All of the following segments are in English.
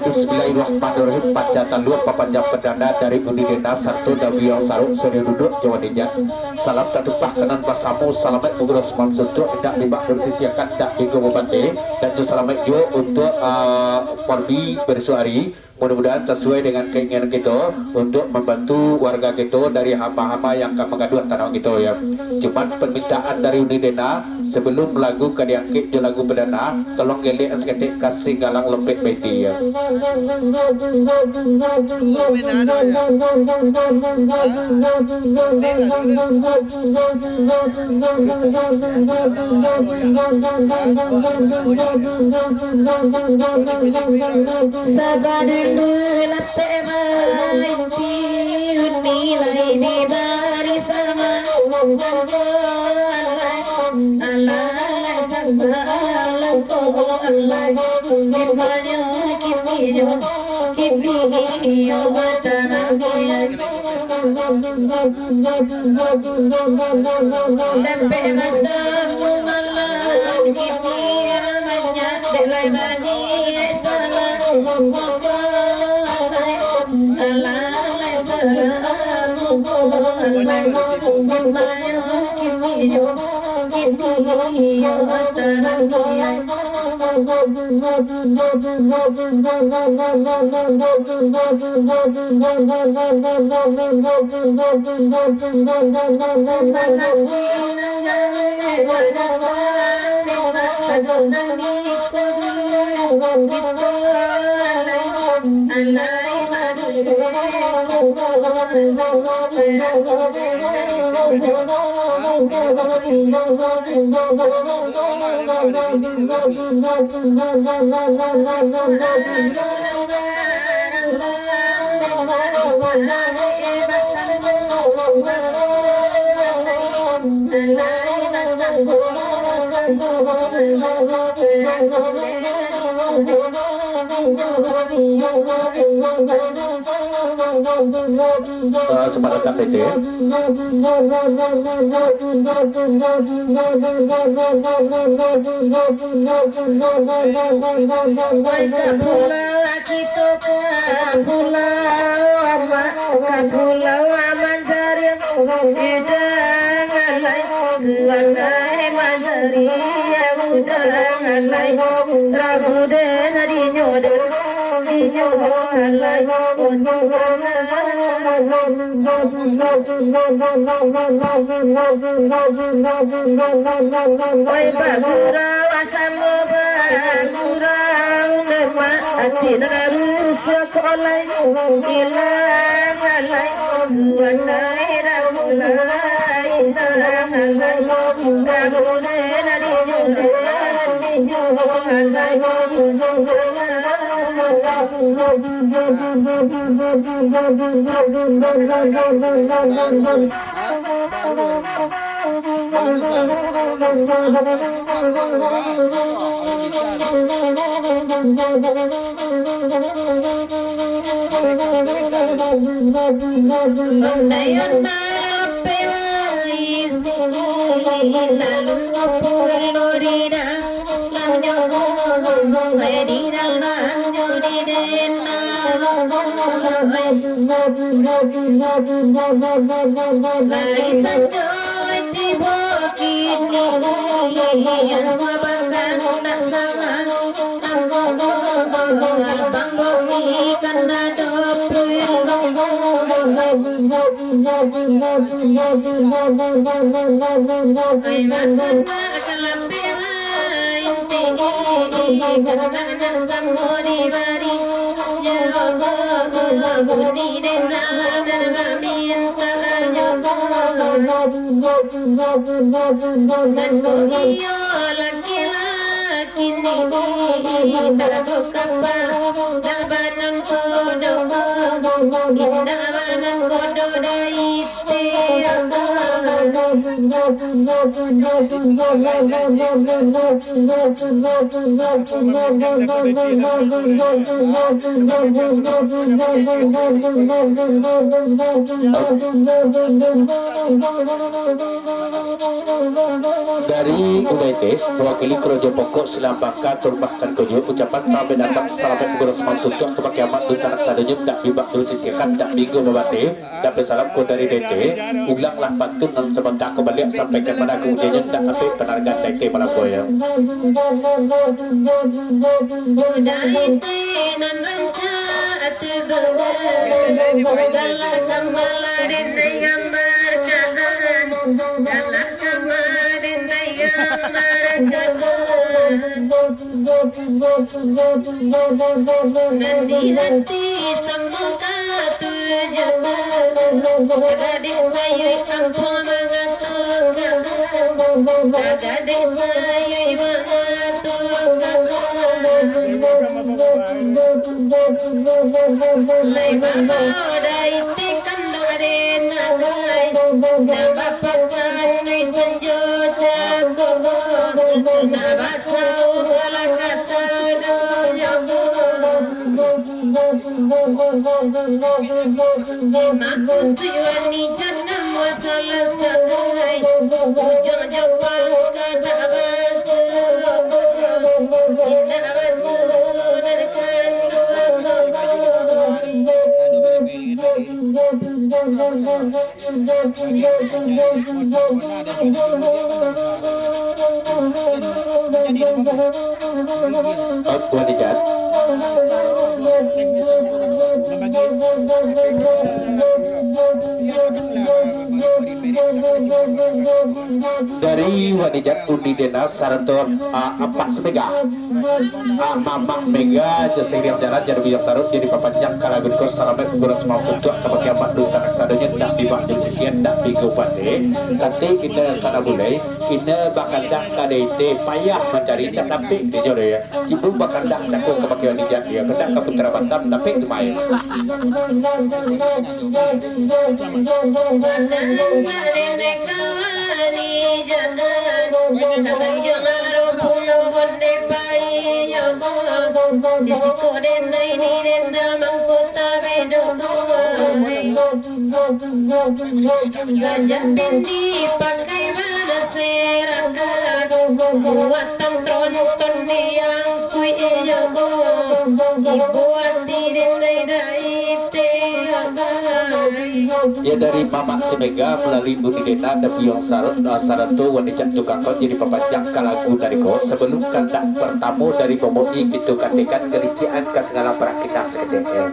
Bismillahirrahmanirrahim. Panjatan luar papanjang perdana dari Budi Dena Sarto Dawiang Saruk Seri Duduk Jawa Timur. Salam satu kanan pasamu. Salamat Bugro Semang Sutro. Tidak libak bersisiakan. Tidak digo membanteli. Dan selamat juga untuk Porbi Bersuari Mudah-mudahan sesuai dengan keinginan kita untuk membantu warga kita dari hama-hama yang akan mengaduan tanah kita ya. Cuma permintaan dari Unidena sebelum lagu kadiangkit je lagu perdana tolong gelek seketik kasih galang lempit beti ya. Sepakat KTT. Dari UDT mewakili Krojo Pokok Silam Bangka Turbahkan Kojo ucapan salam datang salam guru semantuk untuk kiamat tu tanak sadonya tak bibak tu sisikan tak minggu membate dapat salam ko dari DT ulanglah pantun dan sebentar kembali sampai kepada kemudiannya tak sampai penargaan DT Malaboya. Dari Wadijat Undi Dena Sarantor Apas Mega Mamah Mega Jasiriam Jalan Jadi Biyak Tarut Jadi Papanjang Kalagun Kos Salamet Gurus Mau Tutup Sama Kiamat Duta Naksadonya Tak dibak Sekian Tak digubate Nanti kita sana mulai Kita bakal dak kadete Payah mencari Tapi di jodoh ya Ibu bakal dak Cakup ke Pakai Wadijat Ya Kedak ke Putra Bantam Tapi itu main Ya dari Mama Semega melalui Budi Dena dan Biong Saranto Wadijat Tukang Kau jadi pembajak kalagu dari kau sebelum kandak pertama dari pemudi gitu katikan kerician ke segala perakitan sekedar.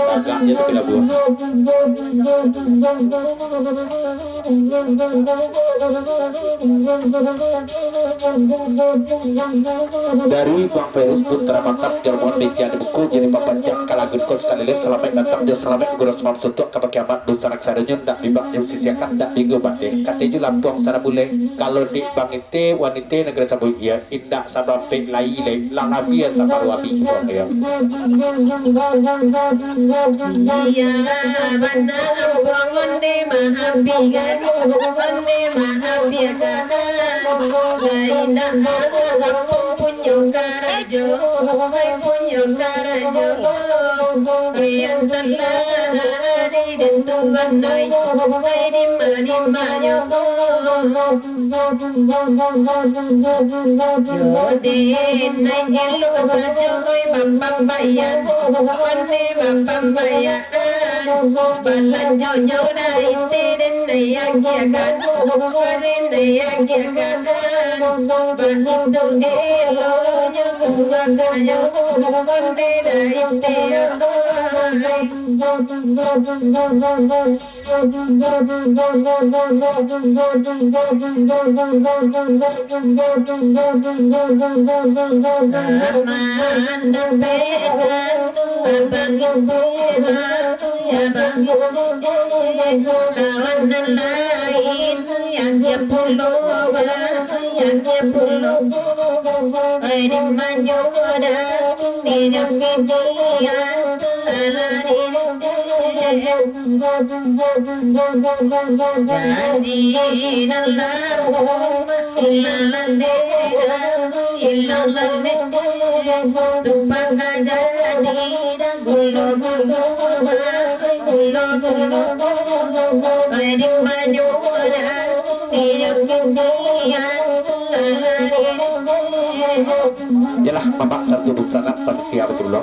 Agaknya itu lagu. Dari Bang Feris Putra Mantap Jerman Meja di buku jadi papanjang kalagun kos kalilis selamat datang dia selamat gurus mansutuk ke pakiamat dosa raksadanya tak bibak jauh sisiakan tak minggu banding katanya lampuang sana boleh kalau di bangite wanita negara sabu ia indah sabab pek lai lang abia sabar wabi ya Iya, bandar bangun di mahabigan, di mahabigan. Indah aku punya karajo, punya karajo. Yang telah ditentukan dari di mana Yodin naik elu saja koi bambang bayan, wani bambang bayan. Balan nyonya dari den yang kiakan, den yang kiakan. Balan tu elo nyuruh kayo, wani dari Yalah bapak satu busana pada siapa dulu